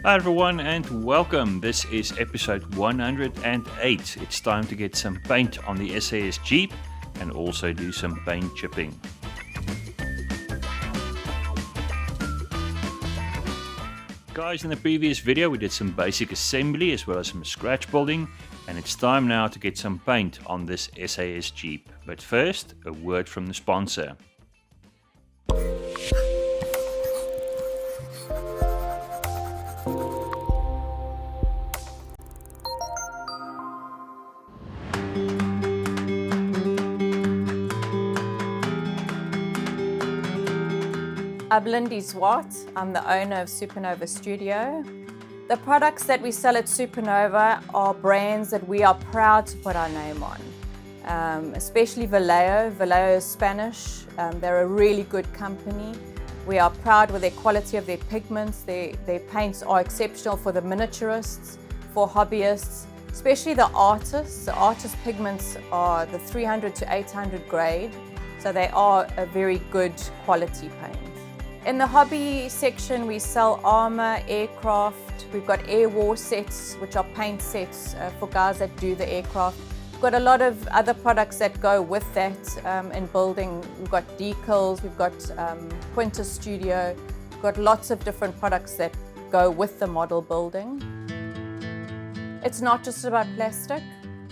Hi everyone and welcome. This is episode 108. It's time to get some paint on the SAS Jeep and also do some paint chipping. Guys, in the previous video we did some basic assembly as well as some scratch building, and it's time now to get some paint on this SAS Jeep. But first, a word from the sponsor. I'm Lindy Swart. I'm the owner of Supernova Studio. The products that we sell at Supernova are brands that we are proud to put our name on, especially Vallejo. Vallejo is Spanish. They're a really good company. We are proud with their quality of their pigments. Their paints are exceptional for the miniaturists, for hobbyists, especially the artists. The artist pigments are the 300 to 800 grade, so they are a very good quality paint. In the hobby section, we sell armor, aircraft. We've got air war sets, which are paint sets for guys that do the aircraft. We've got a lot of other products that go with that in building. We've got decals, we've got Quinta Studio. We've got lots of different products that go with the model building. It's not just about plastic.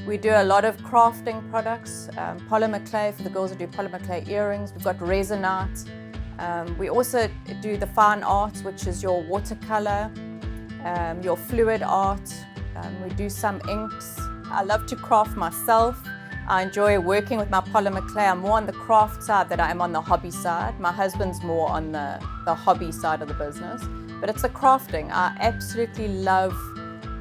We do a lot of crafting products, polymer clay for the girls that do polymer clay earrings. We've got resinite. We also do the fine art, which is your watercolor, your fluid art. We do some inks. I love to craft myself. I enjoy working with my polymer clay. I'm more on the craft side than I am on the hobby side. My husband's more on the hobby side of the business. But it's the crafting. I absolutely love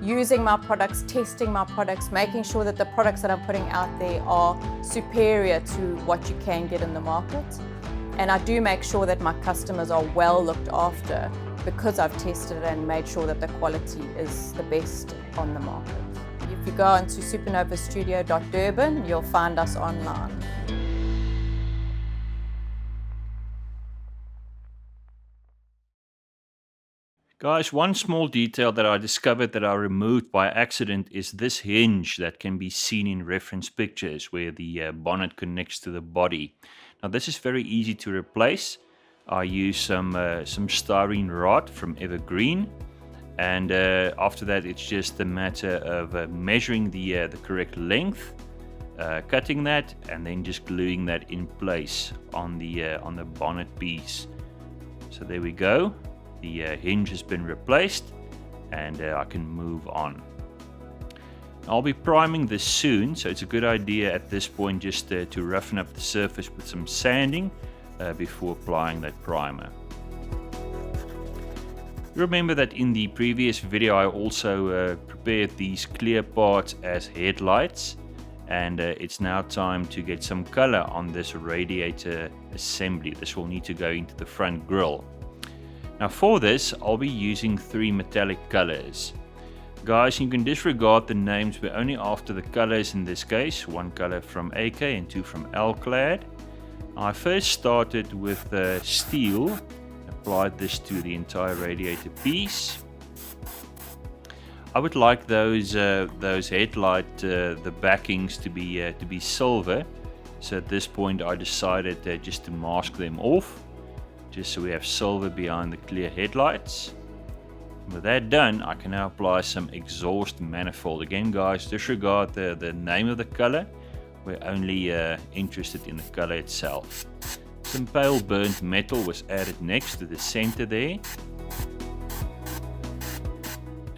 using my products, testing my products, making sure that the products that I'm putting out there are superior to what you can get in the market. And I do make sure that my customers are well looked after because I've tested it and made sure that the quality is the best on the market. If you go onto supernovastudio.durban, you'll find us online. Guys, one small detail that I discovered that I removed by accident is this hinge that can be seen in reference pictures where the bonnet connects to the body. Now this is very easy to replace. I use some styrene rod from Evergreen, and after that it's just a matter of measuring the correct length, cutting that, and then just gluing that in place on the bonnet piece. So there we go. The hinge has been replaced, and I can move on. I'll be priming this soon, so it's a good idea at this point just to roughen up the surface with some sanding before applying that primer. Remember that in the previous video I also prepared these clear parts as headlights, and it's now time to get some color on this radiator assembly. This will need to go into the front grille. Now for this I'll be using 3 metallic colors. Guys, you can disregard the names, we're only after the colors in this case. 1 color from AK and 2 from L-Clad. I first started with steel, applied this to the entire radiator piece. I would like those headlight, the backings to be silver. So at this point I decided just to mask them off, just so we have silver behind the clear headlights. With that done, I can now apply some exhaust manifold. Again guys, disregard the name of the color. We're only interested in the color itself. Some pale burnt metal was added next to the center there.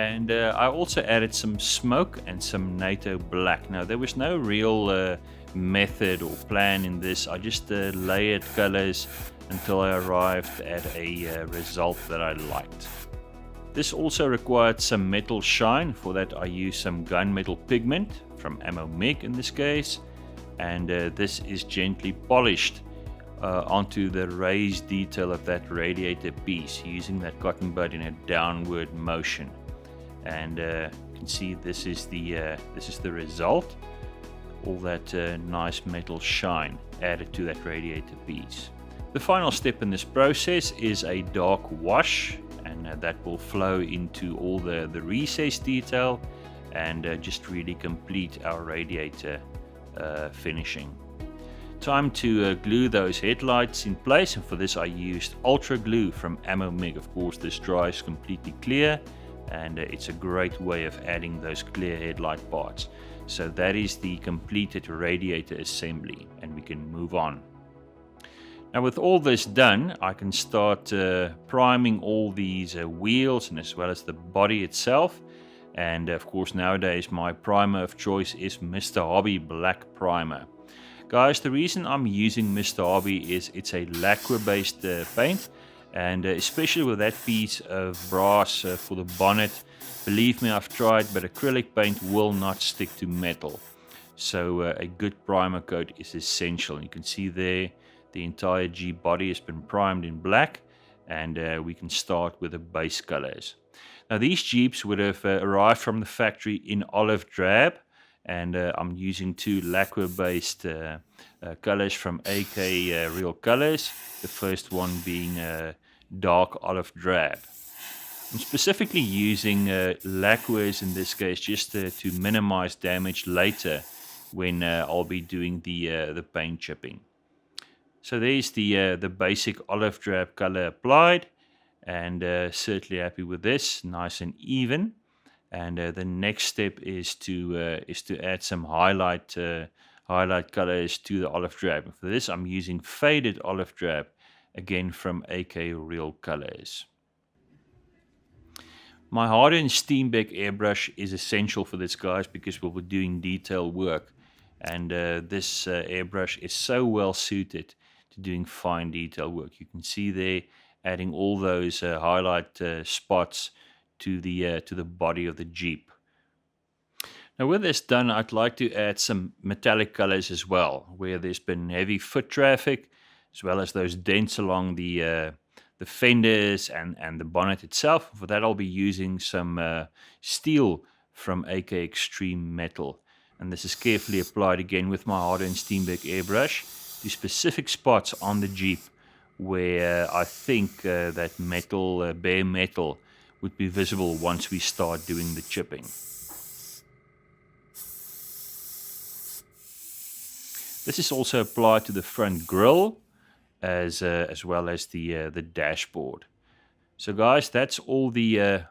And I also added some smoke and some NATO black. Now there was no real method or plan in this. I just layered colors until I arrived at a result that I liked. This also required some metal shine. For that I used some gunmetal pigment from Ammo Meg in this case, and this is gently polished onto the raised detail of that radiator piece using that cotton bud in a downward motion. And you can see this is the result. All that nice metal shine added to that radiator piece. The final step in this process is a dark wash, and that will flow into all the recess detail and just really complete our radiator finishing. Time to glue those headlights in place, and for this I used ultra glue from Ammo Mig. Of course, this dries completely clear, and it's a great way of adding those clear headlight parts. So that is the completed radiator assembly, and we can move on. Now with all this done, I can start priming all these wheels and as well as the body itself. And of course nowadays my primer of choice is Mr. Hobby Black Primer. Guys, the reason I'm using Mr. Hobby is it's a lacquer based paint, and especially with that piece of brass for the bonnet, believe me, I've tried, but acrylic paint will not stick to metal. So a good primer coat is essential. You can see there the entire Jeep body has been primed in black, and we can start with the base colors. Now these Jeeps would have arrived from the factory in olive drab, and I'm using two lacquer based colors from AK Real Colors, the first one being dark olive drab. I'm specifically using lacquers in this case just to minimize damage later when I'll be doing the paint chipping. So there's the basic olive drab color applied, and certainly happy with this, nice and even. And the next step is to add some highlight colors to the olive drab. And for this, I'm using faded olive drab, again from AK Real Colors. My hardened Steenbeck airbrush is essential for this, guys, because we'll be doing detail work, and this airbrush is so well suited to doing fine detail work. You can see there, adding all those highlight spots to the body of the Jeep. Now with this done, I'd like to add some metallic colors as well, where there's been heavy foot traffic, as well as those dents along the fenders and the bonnet itself. For that I'll be using some steel from AK Extreme Metal, and this is carefully applied again with my hardened Steenbeck airbrush to specific spots on the Jeep where I think that metal, bare metal, would be visible once we start doing the chipping. This is also applied to the front grille as well as the dashboard. So guys, that's all the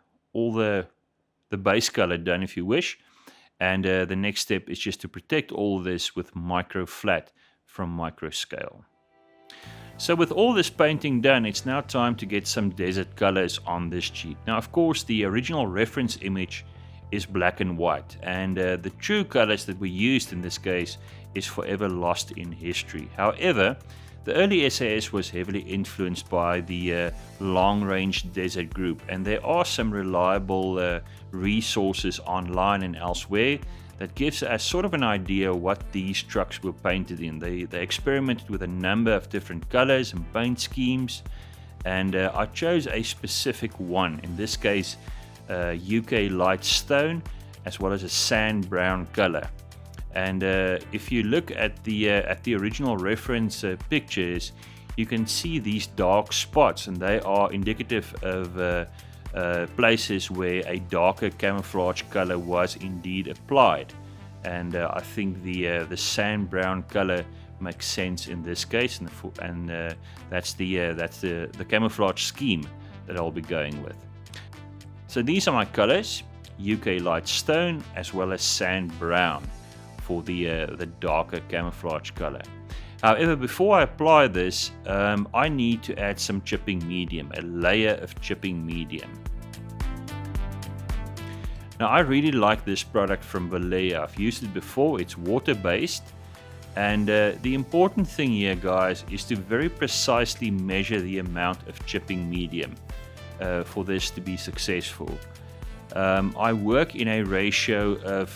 base color done, if you wish, and the next step is just to protect all this with micro flat from Micro Scale. So with all this painting done, it's now time to get some desert colors on this Jeep. Now of course the original reference image is black and white, and the true colors that we used in this case is forever lost in history. However, the early SAS was heavily influenced by the Long Range Desert Group, and there are some reliable resources online and elsewhere that gives us sort of an idea what these trucks were painted in. They experimented with a number of different colors and paint schemes, and I chose a specific one, in this case UK light stone, as well as a sand brown color. And if you look at the original reference pictures, you can see these dark spots, and they are indicative of places where a darker camouflage color was indeed applied. And I think the sand brown color makes sense in this case, and that's the camouflage scheme that I'll be going with. So these are my colors: UK light stone as well as sand brown for the darker camouflage color. However, before I apply this, I need to add some chipping medium, a layer of chipping medium. Now I really like this product from Vallejo. I've used it before. It's water-based, and the important thing here, guys, is to very precisely measure the amount of chipping medium for this to be successful. I work in a ratio of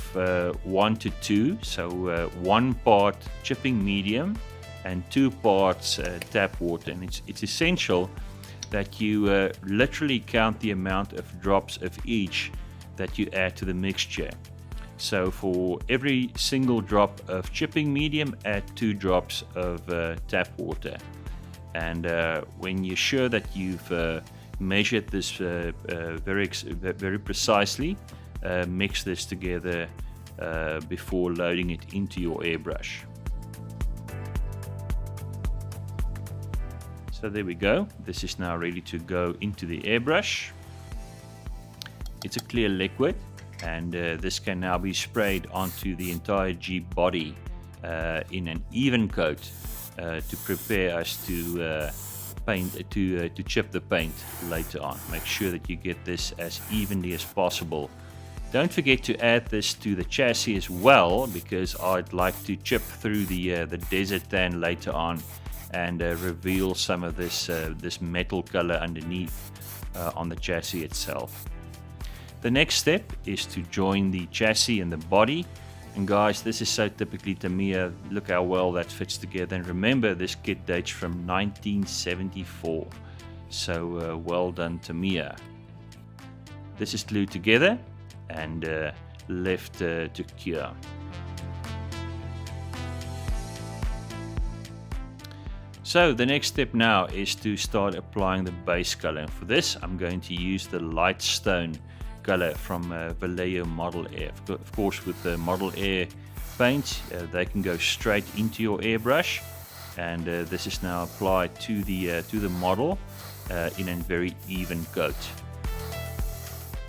1 to 2, so 1 part chipping medium and 2 parts tap water, and it's essential that you literally count the amount of drops of each that you add to the mixture. So for every single drop of chipping medium, add 2 drops of tap water. And when you're sure that you've measured this very precisely. Mix this together before loading it into your airbrush. So there we go. This is now ready to go into the airbrush. It's a clear liquid, and this can now be sprayed onto the entire Jeep body in an even coat to prepare us to chip the paint later on. Make sure that you get this as evenly as possible. Don't forget to add this to the chassis as well, because I'd like to chip through the desert tan later on and reveal some of this metal color underneath on the chassis itself. The next step is to join the chassis and the body. And guys, this is so typically Tamiya. Look how well that fits together. And remember, this kit dates from 1974. So well done, Tamiya. This is glued together and left to cure. So the next step now is to start applying the base color. And for this, I'm going to use the light stone color from Vallejo Model Air. Of course, with the Model Air paints, they can go straight into your airbrush, and this is now applied to the model in a very even coat.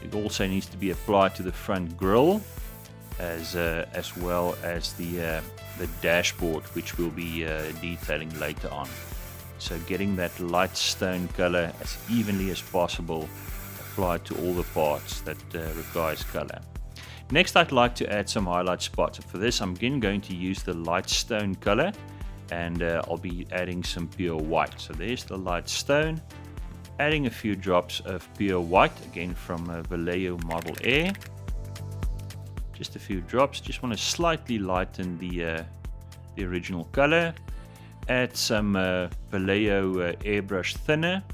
It also needs to be applied to the front grille, as well as the dashboard, which we'll be detailing later on. So getting that light stone color as evenly as possible applied to all the parts that requires color. Next, I'd like to add some highlight spots. For this, I'm again going to use the light stone color, and I'll be adding some pure white. So there's the light stone, adding a few drops of pure white, again from Vallejo Model Air. Just a few drops. Just want to slightly lighten the original color. Add some Vallejo airbrush thinner,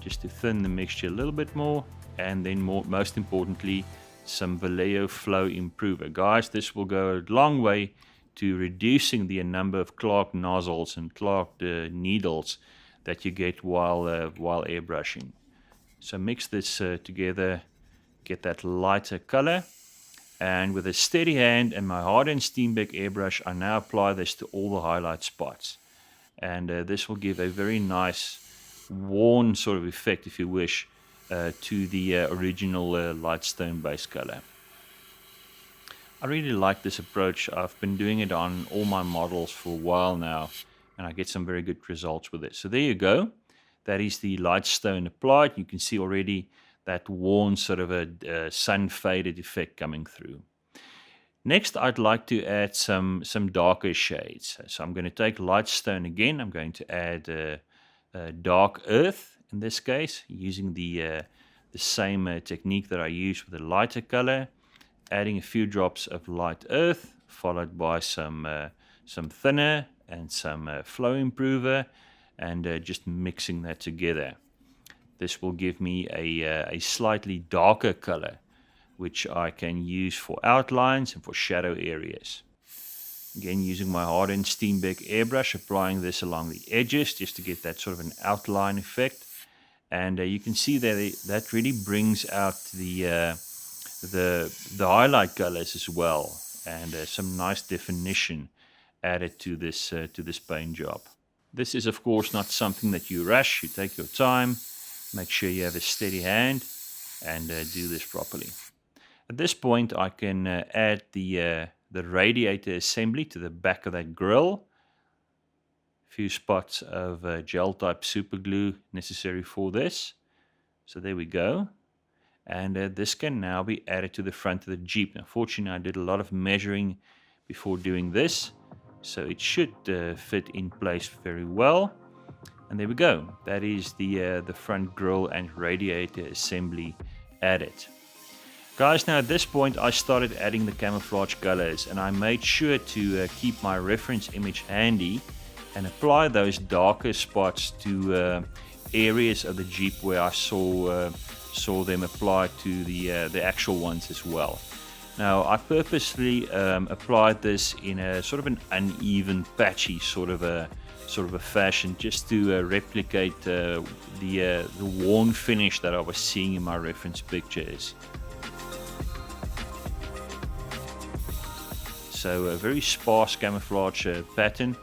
just to thin the mixture a little bit more, and then most importantly, some Vallejo flow improver. Guys, this will go a long way to reducing the number of clogged nozzles and clogged needles that you get while airbrushing. So mix this together, get that lighter color, and with a steady hand and my hardened Steenbeck airbrush, I now apply this to all the highlight spots, and this will give a very nice worn sort of effect, if you wish, to the original light stone base color. I really like this approach. I've been doing it on all my models for a while now, and I get some very good results with it. So there you go. That is the light stone applied. You can see already that worn sort of a sun faded effect coming through. Next, I'd like to add some darker shades. So I'm going to take light stone again. I'm going to add dark earth in this case, using the same technique that I use with the lighter color, adding a few drops of light earth, followed by some thinner and some flow improver, and just mixing that together. This will give me a slightly darker color, which I can use for outlines and for shadow areas. Again, using my hardened Steenbeck airbrush, applying this along the edges just to get that sort of an outline effect. And you can see that really brings out the highlight colors as well, and some nice definition added to this paint job. This is of course not something that you rush. You take your time, make sure you have a steady hand, and do this properly. At this point, I can add the radiator assembly to the back of that grill. A few spots of gel type super glue necessary for this. So there we go. And this can now be added to the front of the Jeep. Now, fortunately, I did a lot of measuring before doing this, so it should fit in place very well. And there we go. That is the front grille and radiator assembly added. Guys, now at this point I started adding the camouflage colors, and I made sure to keep my reference image handy and apply those darker spots to areas of the Jeep where I saw them applied to the actual ones as well. Now, I purposely applied this in a sort of an uneven, patchy sort of a sort of a fashion, just to replicate the worn finish that I was seeing in my reference pictures. So a very sparse camouflage pattern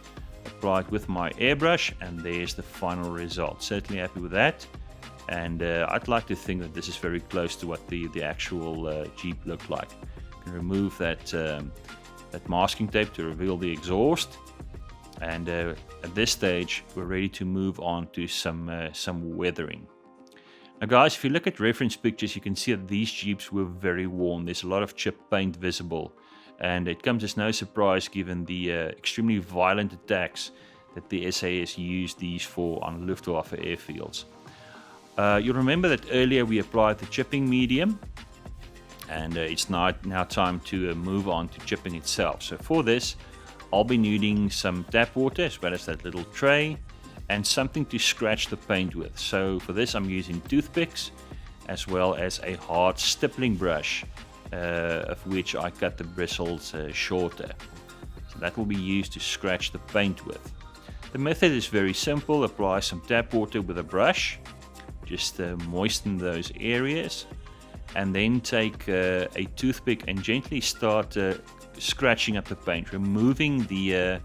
applied with my airbrush, and there's the final result. Certainly happy with that, and I'd like to think that this is very close to what the actual Jeep looked like. You can remove that masking tape to reveal the exhaust, and at this stage we're ready to move on to some weathering. Now guys, if you look at reference pictures, you can see that these Jeeps were very worn. There's a lot of chip paint visible, and it comes as no surprise given the extremely violent attacks that the SAS used these for on Luftwaffe airfields. You'll remember that earlier we applied the chipping medium, and it's now time to move on to chipping itself. So for this, I'll be needing some tap water as well as that little tray, and something to scratch the paint with. So for this I'm using toothpicks as well as a hard stippling brush, of which I cut the bristles shorter. So that will be used to scratch the paint with. The method is very simple. Apply some tap water with a brush, just moisten those areas, and then take a toothpick and gently start scratching up the paint, removing the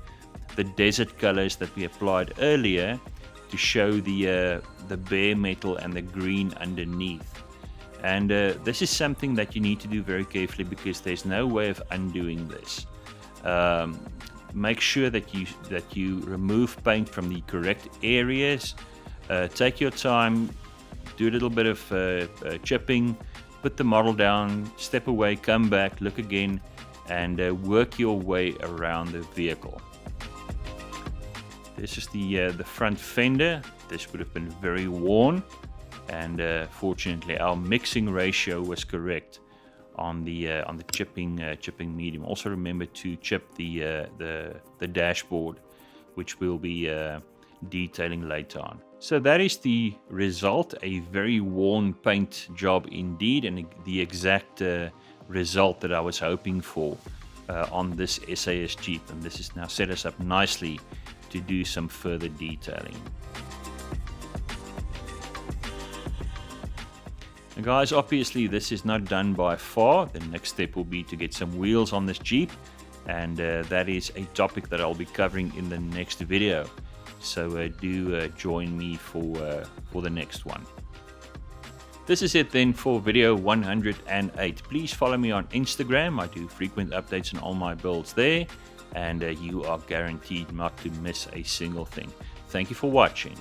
desert colors that we applied earlier to show the bare metal and the green underneath. And this is something that you need to do very carefully, because there's no way of undoing this. Make sure that you remove paint from the correct areas. Take your time, do a little bit of chipping, put the model down, step away, come back, look again, and work your way around the vehicle. This is the front fender. This would have been very worn, and fortunately our mixing ratio was correct on the chipping medium. Also remember to chip the dashboard, which we'll be detailing later on. So that is the result, a very worn paint job indeed, and the exact result that I was hoping for on this SAS Jeep, and this has now set us up nicely to do some further detailing. Now guys, obviously this is not done by far. The next step will be to get some wheels on this Jeep, and that is a topic that I'll be covering in the next video. So do join me for the next one. This is it then for video 108. Please follow me on Instagram. I do frequent updates on all my builds there, and you are guaranteed not to miss a single thing. Thank you for watching.